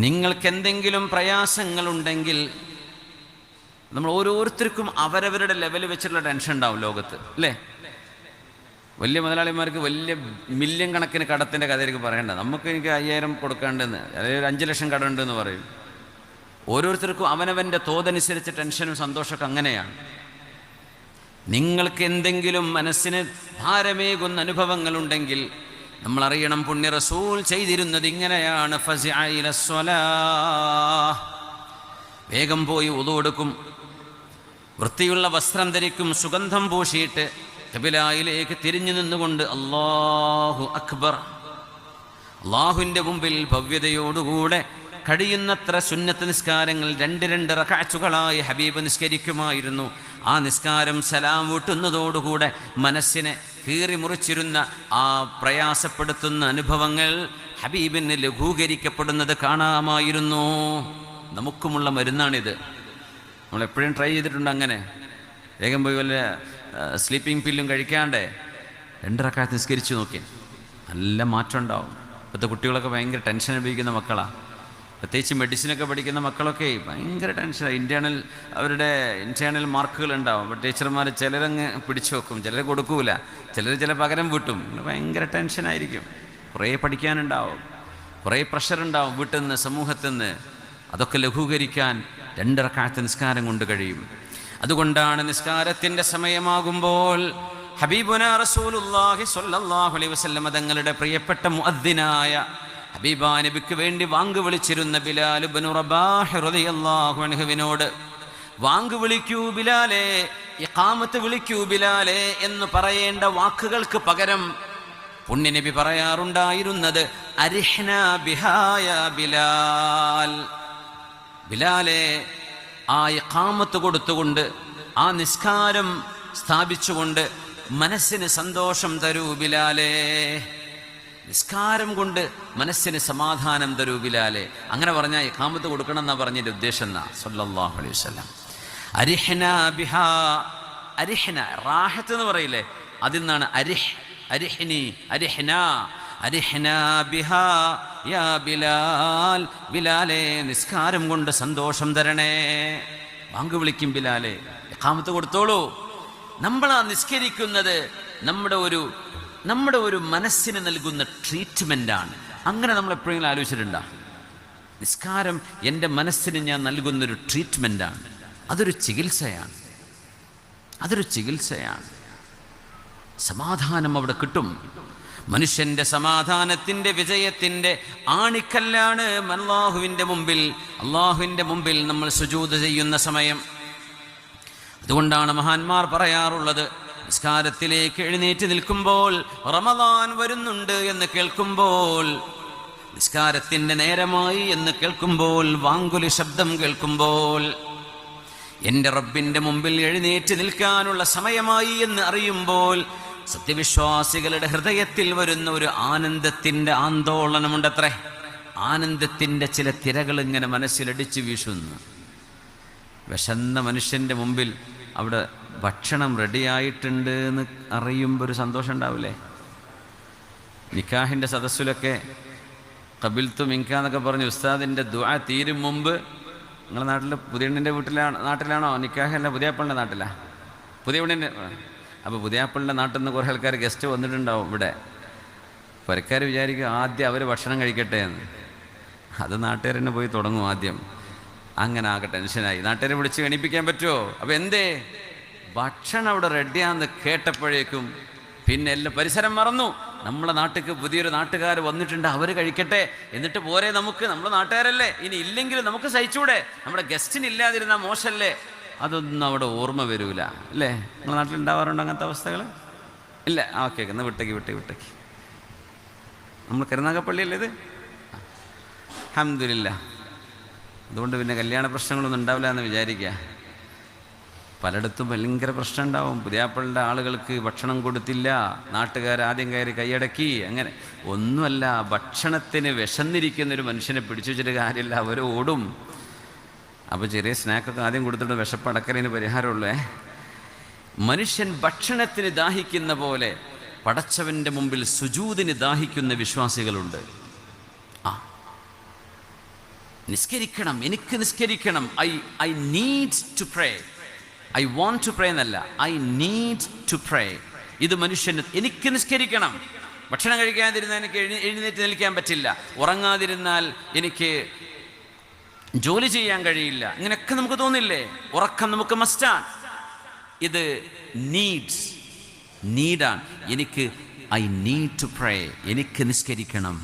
നിങ്ങൾക്ക് എന്തെങ്കിലും പ്രയാസങ്ങളുണ്ടെങ്കിൽ, നമ്മൾ ഓരോരുത്തർക്കും അവരവരുടെ ലെവൽ വെച്ചിട്ടുള്ള ടെൻഷൻ ഉണ്ടാവും ലോകത്ത്, അല്ലേ? വലിയ മുതലാളിമാർക്ക് വലിയ മില്യൺ കണക്കിന് കടത്തിൻ്റെ കഥയിലേക്ക് പറയണ്ട. എനിക്ക് 5000 കൊടുക്കാണ്ടെന്ന്, അതായത് 5 ലക്ഷം കടമുണ്ടെന്ന് പറയും. ഓരോരുത്തർക്കും അവനവൻ്റെ തോതനുസരിച്ച് ടെൻഷനും സന്തോഷമൊക്കെ അങ്ങനെയാണ്. നിങ്ങൾക്ക് എന്തെങ്കിലും മനസ്സിന് ഭാരമേകുന്ന അനുഭവങ്ങളുണ്ടെങ്കിൽ നമ്മളറിയണം, പുണ്യ റസൂൽ ചെയ്തിരുന്നത് ഇങ്ങനെയാണ്. ഫസിഅ ഇലസ്സലാഹ്, വേഗം പോയി വുളു എടുക്കും, വൃത്തിയുള്ള വസ്ത്രം ധരിക്കും, സുഗന്ധം പൂശിയിട്ട് ഖിബിലയിലേക്ക് തിരിഞ്ഞു നിന്നുകൊണ്ട് അല്ലാഹു അക്ബർ, അള്ളാഹുവിൻ്റെ മുമ്പിൽ ഭവ്യതയോടുകൂടെ കഴിയുന്നത്ര സുന്നത്ത് നിസ്കാരങ്ങൾ 2 റക്അത്തുകളായി ഹബീബ് നിസ്കരിക്കുമായിരുന്നു. ആ നിസ്കാരം സലാം വീട്ടുന്നതോടുകൂടെ മനസ്സിനെ കീറി മുറിച്ചിരുന്ന ആ പ്രയാസപ്പെടുത്തുന്ന അനുഭവങ്ങൾ ഹബീബിന് ലഘൂകരിക്കപ്പെടുന്നത് കാണാമായിരുന്നു. നമുക്കുമുള്ള മരുന്നാണിത്. നമ്മളെപ്പോഴും ട്രൈ ചെയ്തിട്ടുണ്ട്. അങ്ങനെ വേഗം പോയി വല്ല സ്ലീപ്പിംഗ് പില്ലും കഴിക്കാണ്ടേ 2 റക്അത്ത് നിസ്കരിച്ച് നോക്കി, നല്ല മാറ്റം ഉണ്ടാവും. ഇപ്പോഴത്തെ കുട്ടികളൊക്കെ ഭയങ്കര ടെൻഷൻ അനുഭവിക്കുന്ന മക്കളാണ്. പ്രത്യേകിച്ച് മെഡിസിനൊക്കെ പഠിക്കുന്ന മക്കളൊക്കെ ഭയങ്കര ടെൻഷനാണ്. അവരുടെ ഇൻറ്റേർണൽ മാർക്കുകൾ ഉണ്ടാവും. അപ്പോൾ ടീച്ചർമാർ ചിലരങ്ങ് പിടിച്ചു വെക്കും, ചിലർ കൊടുക്കൂല, ചില പകരം വീട്ടും. ഭയങ്കര ടെൻഷനായിരിക്കും. കുറേ പഠിക്കാനുണ്ടാവും, കുറേ പ്രഷറുണ്ടാവും വീട്ടിൽ നിന്ന്, സമൂഹത്തിൽ നിന്ന്. അതൊക്കെ ലഘൂകരിക്കാൻ 2 റക്അത്ത് നിസ്കാരം കൊണ്ട് കഴിയും. അതുകൊണ്ടാണ് നിസ്കാരത്തിൻ്റെ സമയമാകുമ്പോൾ ഹബീബുനാ റസൂലുള്ളാഹി സ്വല്ലല്ലാഹു അലൈഹി വസല്ലം തങ്ങളുടെ പ്രിയപ്പെട്ട മുഅദ്ദിനായ ഹബീബാ നബിക്ക് വേണ്ടി വാങ്ക് വിളിച്ചിരുന്ന ബിലാൽ ഇബ്നു റബാഹ് റളിയല്ലാഹു അൻഹുവിനോട്, വാങ്ക് വിളിക്കൂ ബിലാലേ, ഇഖാമത്ത് വിളിക്കൂ ബിലാലേ എന്ന് പറയേണ്ട വാക്കുകൾക്ക് പകരം പുണ്യനബി പറയാറുണ്ടായിരുന്നത് അരിഹ്നാ ബിഹാ യാ ബിലാൽ, ബിലാലേ ആ ഇഖാമത്ത് കൊടുത്തുകൊണ്ട്, ആ നിസ്കാരം സ്ഥാപിച്ചുകൊണ്ട് മനസ്സിന് സന്തോഷം തരൂ ബിലാലേ, നിസ്കാരം കൊണ്ട് മനസ്സിന് സമാധാനം തരൂ ബിലാലേ. അങ്ങനെ പറഞ്ഞാൽ ഇഖാമത്ത് കൊടുക്കണം എന്നാ പറഞ്ഞതിൻ്റെ ഉദ്ദേശം എന്നാ സല്ലല്ലാഹു അലൈഹി വസല്ലം. അരിഹ്നാ ബിഹാ, അരിഹ്ന റാഹത്ത് എന്ന് പറയില്ലേ, അതിൽ നിന്നാണ് അരിഹ്നി, അരിഹ്നാ ബിഹാ യാ ബിലാൽ, ബിലാലേ നിസ്കാരം കൊണ്ട് സന്തോഷം തരണേ. വാങ്ക് വിളിക്കും ബിലാലേ, ഇഖാമത്ത് കൊടുത്തോളൂ. നമ്മളാ നിസ്കരിക്കുന്നത് നമ്മുടെ ഒരു മനസ്സിന് നൽകുന്ന ട്രീറ്റ്മെൻ്റാണ്. അങ്ങനെ നമ്മൾ എപ്പോഴെങ്കിലും ആലോചിച്ചിട്ടുണ്ടോ? നിസ്കാരം എൻ്റെ മനസ്സിന് ഞാൻ നൽകുന്നൊരു ട്രീറ്റ്മെൻ്റാണ്. അതൊരു ചികിത്സയാണ്. സമാധാനം അവിടെ കിട്ടും. മനുഷ്യൻ്റെ സമാധാനത്തിൻ്റെ വിജയത്തിൻ്റെ ആണിക്കല്ലാണ് അള്ളാഹുവിൻ്റെ മുമ്പിൽ നമ്മൾ സുജൂദ് ചെയ്യുന്ന സമയം. അതുകൊണ്ടാണ് മഹാന്മാർ പറയാറുള്ളത്, നിസ്കാരത്തിലേക്ക് എഴുന്നേറ്റ് നിൽക്കുമ്പോൾ, റമദാൻ വരുന്നുണ്ട് എന്ന് കേൾക്കുമ്പോൾ, നിസ്കാരത്തിൻ്റെ നേരമായി എന്ന് കേൾക്കുമ്പോൾ, വാങ്കുലി ശബ്ദം കേൾക്കുമ്പോൾ, എൻ്റെ റബ്ബിൻ്റെ മുമ്പിൽ എഴുന്നേറ്റ് നിൽക്കാനുള്ള സമയമായി എന്ന് അറിയുമ്പോൾ സത്യവിശ്വാസികളുടെ ഹൃദയത്തിൽ വരുന്ന ഒരു ആനന്ദത്തിൻ്റെ ആന്തോളനമുണ്ടത്രേ. ആനന്ദത്തിൻ്റെ ചില തിരകൾ ഇങ്ങനെ മനസ്സിലടിച്ച് വീശുന്നു. വിശന്ന മനുഷ്യൻ്റെ മുമ്പിൽ അവിടെ ഭക്ഷണം റെഡിയായിട്ടുണ്ട് എന്ന് അറിയുമ്പോൾ ഒരു സന്തോഷം ഉണ്ടാവില്ലേ? നിക്കാഹിൻ്റെ സദസ്സിലൊക്കെ ഖബിൽത്തു മിൻക എന്നൊക്കെ പറഞ്ഞ് ഉസ്താദിൻ്റെ ദുആ തീരും മുമ്പ്, നിങ്ങളുടെ നാട്ടിൽ പുതിയണ്ണിൻ്റെ നാട്ടിലാണോ നിക്കാഹല്ല, പുതിയാപ്പളിൻ്റെ നാട്ടിലാണ്? പുതിയണ്ണിൻ്റെ. അപ്പോൾ പുതിയാപ്പളിൻ്റെ നാട്ടിൽ നിന്ന് കുറേ ആൾക്കാർ ഗസ്റ്റ് വന്നിട്ടുണ്ടാവും ഇവിടെ. പുരക്കാർ വിചാരിക്കും ആദ്യം അവർ ഭക്ഷണം കഴിക്കട്ടെ എന്ന്. അത് നാട്ടുകാർ തന്നെ പോയി തുടങ്ങും ആദ്യം. അങ്ങനെ ആകെ ടെൻഷനായി. നാട്ടുകാരെ വിളിച്ച് എണീപ്പിക്കാൻ പറ്റുമോ? അപ്പോൾ എന്തേ, ഭക്ഷണം അവിടെ റെഡിയാന്ന് കേട്ടപ്പോഴേക്കും പിന്നെ എല്ലാം പരിസരം മറന്നു. നമ്മളെ നാട്ടിലേക്ക് പുതിയൊരു നാട്ടുകാർ വന്നിട്ടുണ്ട്, അവർ കഴിക്കട്ടെ, എന്നിട്ട് പോരെ നമുക്ക്, നമ്മളെ നാട്ടുകാരല്ലേ, ഇനി ഇല്ലെങ്കിലും നമുക്ക് സഹിച്ചൂടെ, നമ്മുടെ ഗസ്റ്റിന് ഇല്ലാതിരുന്നാൽ മോശമല്ലേ? അതൊന്നും അവിടെ ഓർമ്മ വരൂല അല്ലേ? നിങ്ങളുടെ നാട്ടിൽ ഉണ്ടാവാറുണ്ട് അങ്ങനത്തെ അവസ്ഥകൾ? ഇല്ല. ഓക്കെ, എന്നാൽ വിട്ടേക്ക്. നമ്മൾ കരുനാഗപ്പള്ളിയല്ലേ ഇത്? അൽഹംദുലില്ലാ. അതുകൊണ്ട് പിന്നെ കല്യാണ പ്രശ്നങ്ങളൊന്നും ഉണ്ടാവില്ല എന്ന് വിചാരിക്കുക. പലയിടത്തും ഭയങ്കര പ്രശ്നം ഉണ്ടാവും. പുതിയാപ്പളുടെ ആളുകൾക്ക് ഭക്ഷണം കൊടുത്തില്ല, നാട്ടുകാർ ആദ്യം കയറി കൈയടക്കി. അങ്ങനെ ഒന്നുമല്ല, ഭക്ഷണത്തിന് വിശന്നിരിക്കുന്നൊരു മനുഷ്യനെ പിടിച്ചു വെച്ചിട്ട് കാര്യമില്ല, അവർ ഓടും. അപ്പോൾ ചെറിയ സ്നാക്കൊക്കെ ആദ്യം കൊടുത്തിട്ട് വിശപ്പടക്കലിന് പരിഹാരമുള്ളേ. മനുഷ്യൻ ഭക്ഷണത്തിന് ദാഹിക്കുന്ന പോലെ പടച്ചവൻ്റെ മുമ്പിൽ സുജൂദിന് ദാഹിക്കുന്ന വിശ്വാസികളുണ്ട്. നിസ്കരിക്കണം, എനിക്ക് നിസ്കരിക്കണം. I need to pray. I want to pray എന്നല്ല, ഐ നീഡ് ടു പ്രേ. ഇത് മനുഷ്യന് എനിക്ക് നിസ്കരിക്കണം. ഭക്ഷണം കഴിക്കാതിരുന്നാൽ എനിക്ക് എഴുന്നേറ്റ് നിൽക്കാൻ പറ്റില്ല, ഉറങ്ങാതിരുന്നാൽ എനിക്ക് ജോലി ചെയ്യാൻ കഴിയില്ല, ഇങ്ങനെയൊക്കെ നമുക്ക് തോന്നില്ലേ? ഉറക്കം നമുക്ക് മസ്റ്റാണ്. ഇത് നീഡാണ്. ഐ നീഡ് ടു പ്രേ, എനിക്ക് നിസ്കരിക്കണം.